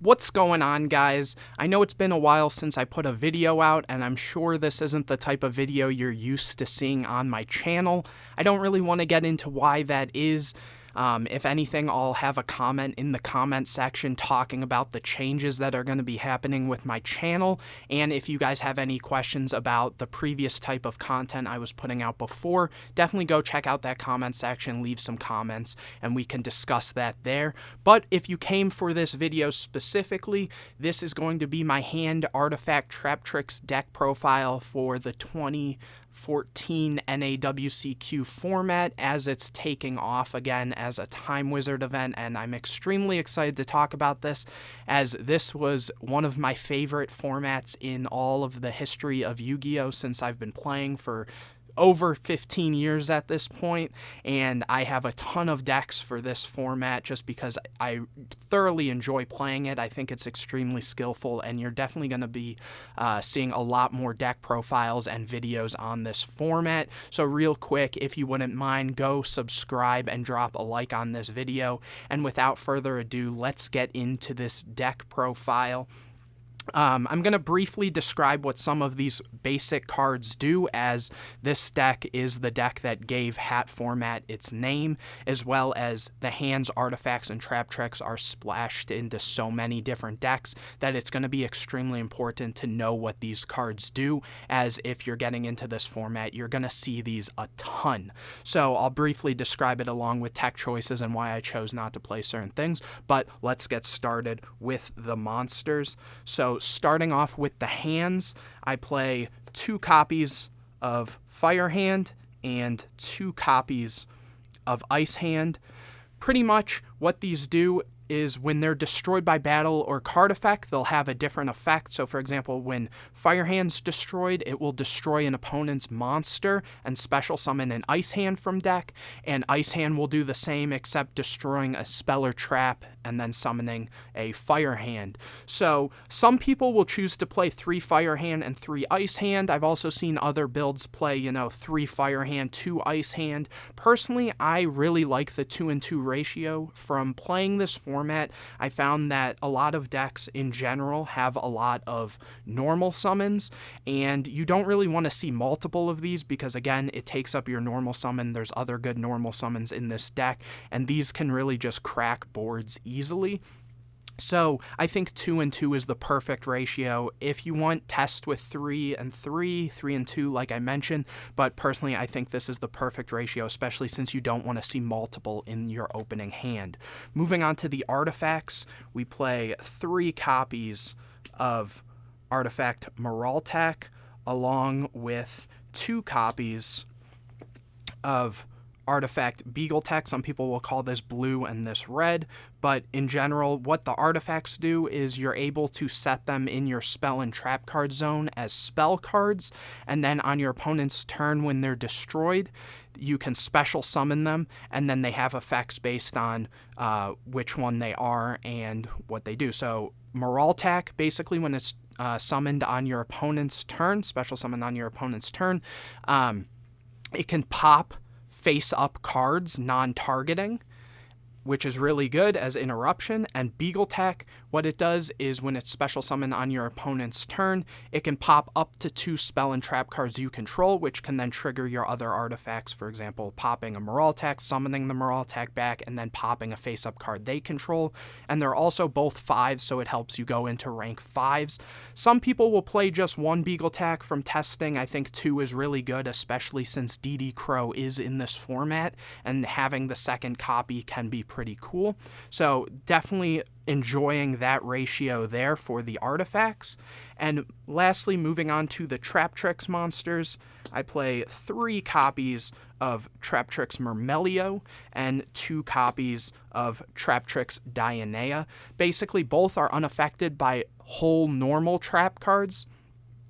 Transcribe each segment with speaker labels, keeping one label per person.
Speaker 1: What's going on, guys? I know it's been a while since I put a video out, and I'm sure this isn't the type of video you're used to seeing on my channel. I don't really want to get into why that is. If anything, I'll have a comment in the comment section talking about the changes that are going to be happening with my channel, and if you guys have any questions about the previous type of content I was putting out before, definitely go check out that comment section, leave some comments, and we can discuss that there. But if you came for this video specifically, this is going to be my hand artifact Traptrix deck profile for the 2014 NAWCQ format as it's taking off again as a Time Wizard event, and I'm extremely excited to talk about this as this was one of my favorite formats in all of the history of Yu-Gi-Oh! Since I've been playing for over 15 years at this point, and I have a ton of decks for this format just because I thoroughly enjoy playing it. I think it's extremely skillful, and you're definitely going to be seeing a lot more deck profiles and videos on this format. So real quick, if you wouldn't mind, go subscribe and drop a like on this video. And without further ado, let's get into this deck profile. I'm going to briefly describe what some of these basic cards do, as this deck is the deck that gave H.A.T format its name, as well as the hands, artifacts, and Traptrix are splashed into so many different decks that it's going to be extremely important to know what these cards do, as if you're getting into this format, you're going to see these a ton. So I'll briefly describe it along with tech choices and why I chose not to play certain things, but let's get started with the monsters. So starting off with the hands, I play 2 copies of Fire Hand and 2 copies of Ice Hand. Pretty much what these do is when they're destroyed by battle or card effect, they'll have a different effect. So for example, when Fire Hand's destroyed, it will destroy an opponent's monster and special summon an Ice Hand from deck, and Ice Hand will do the same except destroying a spell or trap and then summoning a Fire Hand. So some people will choose to play 3 Fire Hand and 3 Ice Hand. I've also seen other builds play, 3 Fire Hand, 2 Ice Hand. Personally, I really like the 2-and-2 ratio. From playing this format, I found that a lot of decks in general have a lot of normal summons, and you don't really want to see multiple of these because, again, it takes up your normal summon. There's other good normal summons in this deck, and these can really just crack boards easily. So I think 2-and-2 is the perfect ratio. If you want, test with 3-and-3, 3-and-2 like I mentioned, but personally I think this is the perfect ratio, especially since you don't want to see multiple in your opening hand. Moving on to the artifacts, we play 3 copies of Artifact Madolche along with 2 copies of Artifact Beagletech. Some people will call this blue and this red, but in general, what the artifacts do is you're able to set them in your spell and trap card zone as spell cards, and then on your opponent's turn when they're destroyed, you can special summon them, and then they have effects based on which one they are and what they do. So Madolche, basically when it's summoned on your opponent's turn, special summoned on your opponent's turn, it can pop face-up cards, non-targeting, which is really good as interruption. And Beagletech, what it does is when it's special summoned on your opponent's turn, it can pop up to 2 spell and trap cards you control, which can then trigger your other artifacts. For example, popping a Madolche, summoning the Madolche back, and then popping a face-up card they control. And they're also both 5s, so it helps you go into rank 5s. Some people will play just 1 Beagletech. From testing, I think 2 is really good, especially since DD Crow is in this format, and having the second copy can be pretty cool. So definitely enjoying that ratio there for the artifacts. And lastly, moving on to the Traptrix monsters, I play 3 copies of Traptrix Mermail and 2 copies of Traptrix Dionea. Basically, both are unaffected by whole normal trap cards,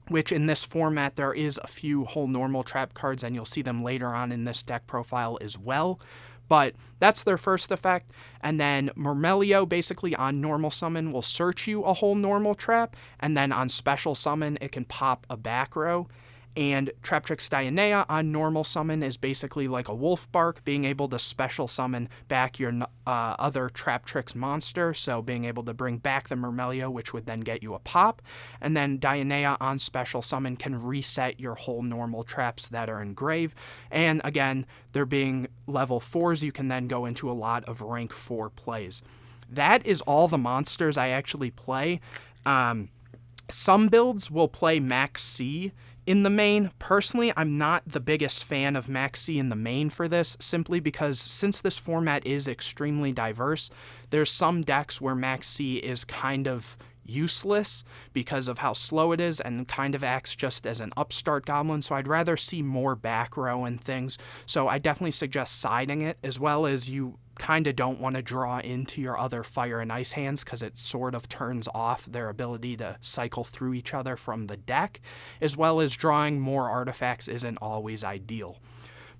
Speaker 1: which in this format there is a few whole normal trap cards, and you'll see them later on in this deck profile as well. But that's their first effect, and then Mermail basically on normal summon will search you a whole normal trap, and then on special summon it can pop a back row. And Traptrix Dionea on normal summon is basically like a wolf bark, being able to special summon back your other Traptrix monster, so being able to bring back the Mermail, which would then get you a pop. And then Dionea on special summon can reset your whole normal traps that are in grave. And again, they're being level 4s, you can then go into a lot of rank 4 plays. That is all the monsters I actually play. Some builds will play Max C in the main. Personally, I'm not the biggest fan of Max C in the main for this, simply because since this format is extremely diverse, there's some decks where Max C is kind of useless because of how slow it is and kind of acts just as an upstart goblin, so I'd rather see more back row and things. So I definitely suggest siding it, as well as you kind of don't want to draw into your other fire and ice hands because it sort of turns off their ability to cycle through each other from the deck, as well as drawing more artifacts isn't always ideal.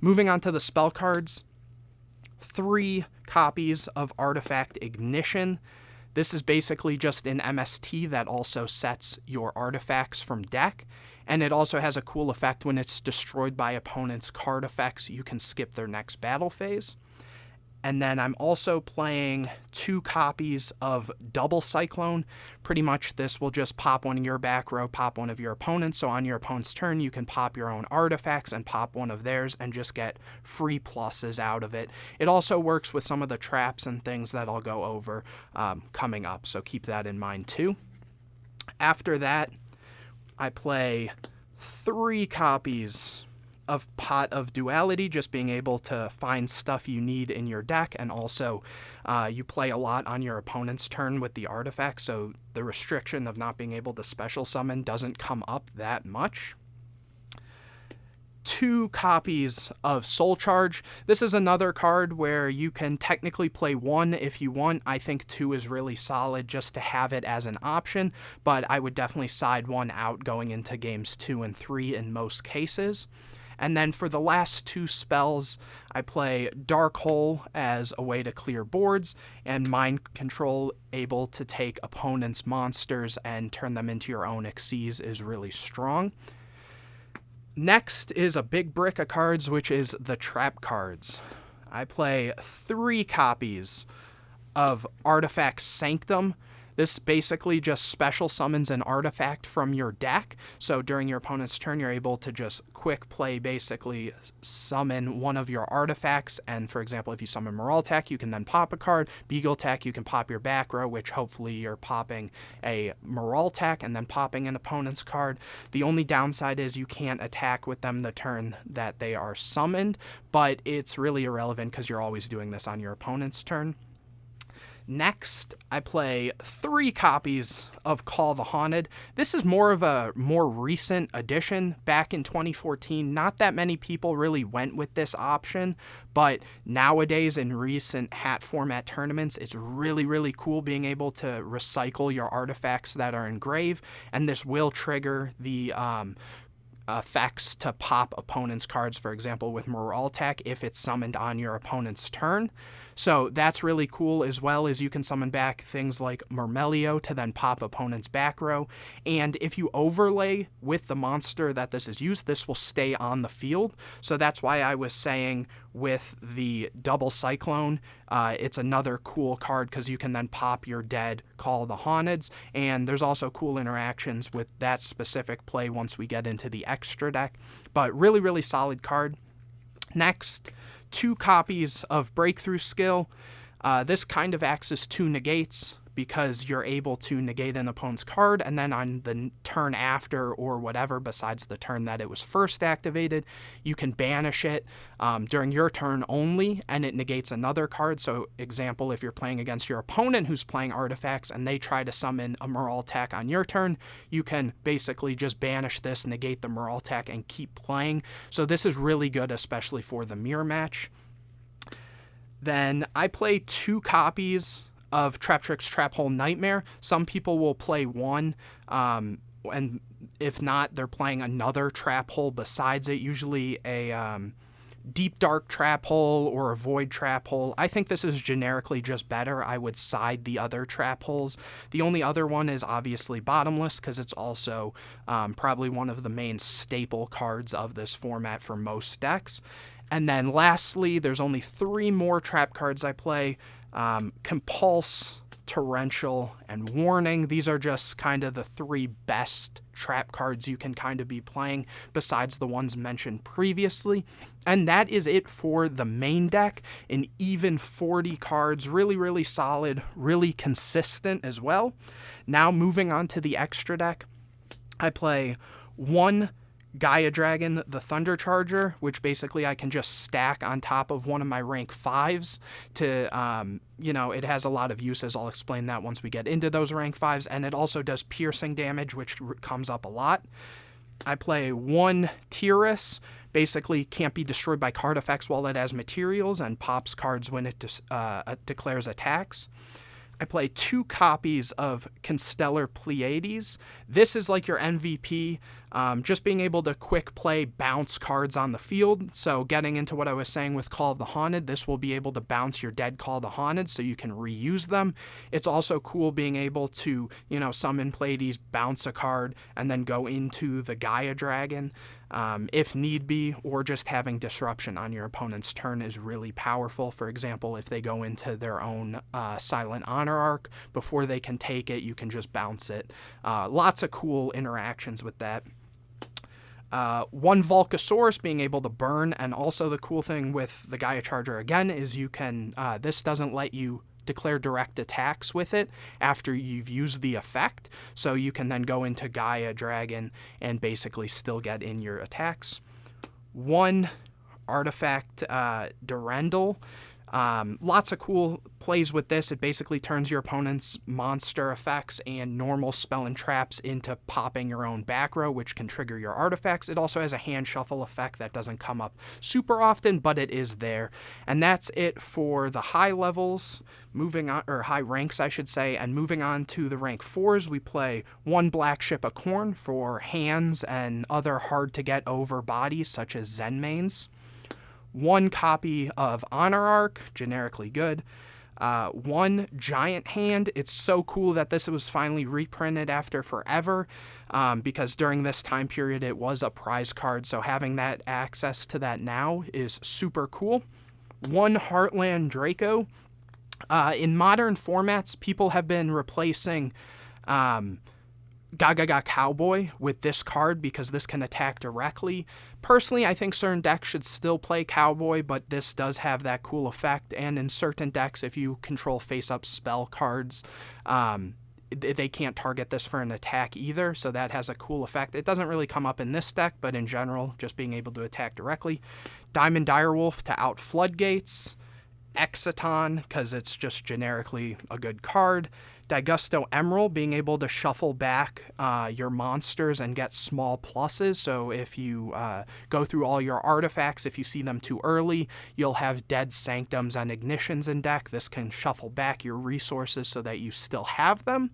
Speaker 1: Moving on to the spell cards, 3 copies of Artifact Ignition. This is basically just an MST that also sets your artifacts from deck, and it also has a cool effect when it's destroyed by opponents' card effects. You can skip their next battle phase. And then I'm also playing 2 copies of Double Cyclone. Pretty much this will just pop one of your back row, pop one of your opponents. So on your opponent's turn, you can pop your own artifacts and pop one of theirs and just get free pluses out of it. It also works with some of the traps and things that I'll go over coming up, so keep that in mind too. After that, I play 3 copies of Pot of Duality, just being able to find stuff you need in your deck, and also you play a lot on your opponent's turn with the artifacts, so the restriction of not being able to special summon doesn't come up that much. 2 copies of Soul Charge. This is another card where you can technically play 1 if you want. I think 2 is really solid just to have it as an option, but I would definitely side 1 out going into games 2 and 3 in most cases. And then for the last 2 spells, I play Dark Hole as a way to clear boards, and Mind Control, able to take opponents' monsters and turn them into your own Xyz, is really strong. Next is a big brick of cards, which is the trap cards. I play 3 copies of Artifact Sanctum. This basically just special summons an artifact from your deck, so during your opponent's turn you're able to just quick play, basically summon one of your artifacts, and for example if you summon Madolche you can then pop a card, Beagletech you can pop your back row, which hopefully you're popping a Madolche and then popping an opponent's card. The only downside is you can't attack with them the turn that they are summoned, but it's really irrelevant because you're always doing this on your opponent's turn. Next, I play 3 copies of Call the Haunted. This is more of a more recent addition. Back in 2014, not that many people really went with this option, but nowadays in recent H.A.T format tournaments, it's really, really cool being able to recycle your artifacts that are in grave, and this will trigger the effects to pop opponent's cards, for example with Madolche if it's summoned on your opponent's turn. So that's really cool, as well as you can summon back things like Mermail to then pop opponent's back row. And if you overlay with the monster that this is used, this will stay on the field. So that's why I was saying with the Double Cyclone, it's another cool card because you can then pop your dead Call the Haunteds. And there's also cool interactions with that specific play once we get into the extra deck. But really, really solid card. Next, 2 copies of Breakthrough Skill. This kind of acts as 2 negates because you're able to negate an opponent's card, and then on the turn after or whatever besides the turn that it was first activated, you can banish it during your turn only, and it negates another card. So example, if you're playing against your opponent who's playing artifacts and they try to summon a Madolche on your turn, you can basically just banish this, negate the Madolche, and keep playing. So this is really good, especially for the mirror match. Then I play 2 copies of Traptrix Trap Hole Nightmare. Some people will play 1, and if not, they're playing another trap hole besides it, usually a Deep Dark Trap Hole or a Void Trap Hole. I think this is generically just better. I would side the other trap holes. The only other one is obviously Bottomless, because it's also probably one of the main staple cards of this format for most decks. And then lastly, there's only 3 more trap cards I play. Compulse, Torrential, and Warning. These are just kind of the 3 best trap cards you can kind of be playing besides the ones mentioned previously. And that is it for the main deck. An even 40 cards, really, really solid, really consistent as well. Now moving on to the extra deck, I play 1 Gaia Dragon, the Thunder Charger, which basically I can just stack on top of one of my rank 5s to, it has a lot of uses. I'll explain that once we get into those rank 5s, and it also does piercing damage, which comes up a lot. I play 1 Tyrus, basically can't be destroyed by card effects while it has materials, and pops cards when it declares attacks. I play 2 copies of Constellar Pleiades. This is like your MVP, just being able to quick play bounce cards on the field. So getting into what I was saying with Call of the Haunted, this will be able to bounce your dead Call of the Haunted so you can reuse them. It's also cool being able to, summon Pleiades, bounce a card, and then go into the Gaia Dragon. If need be, or just having disruption on your opponent's turn is really powerful. For example, if they go into their own Silent Honor arc, before they can take it, you can just bounce it. Lots of cool interactions with that. 1 Volcasaurus being able to burn, and also the cool thing with the Gaia Charger again is you can, this doesn't let you declare direct attacks with it after you've used the effect, so you can then go into Gaia Dragon and basically still get in your attacks. 1 Artifact Durendal. Lots of cool plays with this. It basically turns your opponent's monster effects and normal spell and traps into popping your own back row, which can trigger your artifacts. It also has a hand shuffle effect that doesn't come up super often, but it is there. And that's it for the high levels, moving on, or high ranks, I should say. And moving on to the rank 4s, we play 1 Black Ship of Corn for hands and other hard to get over bodies such as Zenmaines. 1 copy of Honor Arc, generically good. 1 Giant Hand. It's so cool that this was finally reprinted after forever, because during this time period it was a prize card, so having that access to that now is super cool. 1 Heartland Draco. In modern formats, people have been replacing Gaga Cowboy with this card because this can attack directly. Personally, I think certain decks should still play Cowboy, but this does have that cool effect, and in certain decks, if you control face-up spell cards, they can't target this for an attack either, so that has a cool effect. It doesn't really come up in this deck, but in general, just being able to attack directly. Diamond Direwolf to out Floodgates. Exciton, because it's just generically a good card. Daigusto Emerald, being able to shuffle back your monsters and get small pluses. So if you go through all your artifacts, if you see them too early, you'll have Dead Sanctums and Ignitions in deck. This can shuffle back your resources so that you still have them.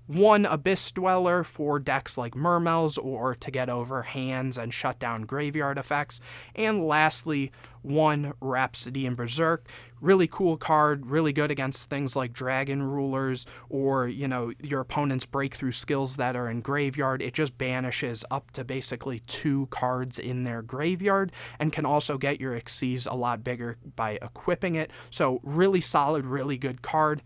Speaker 1: 1 Abyss Dweller for decks like Mermails or to get over hands and shut down graveyard effects. And lastly, 1 Rhapsody in Berserk. Really cool card, really good against things like Dragon Rulers or, your opponent's breakthrough skills that are in graveyard. It just banishes up to basically 2 cards in their graveyard and can also get your Xyz a lot bigger by equipping it. So really solid, really good card.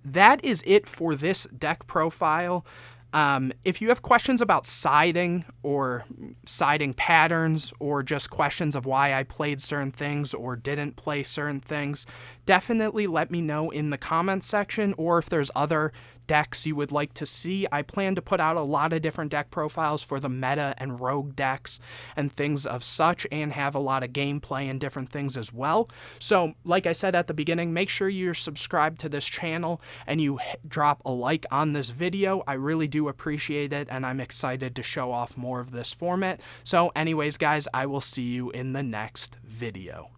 Speaker 1: That is it for this deck profile. If you have questions about siding or siding patterns or just questions of why I played certain things or didn't play certain things, definitely let me know in the comments section, or if there's other decks you would like to see. I plan to put out a lot of different deck profiles for the meta and rogue decks and things of such, and have a lot of gameplay and different things as well. So like I said at the beginning, make sure you're subscribed to this channel and you drop a like on this video. I really do appreciate it, and I'm excited to show off more of this format. So anyways, guys, I will see you in the next video.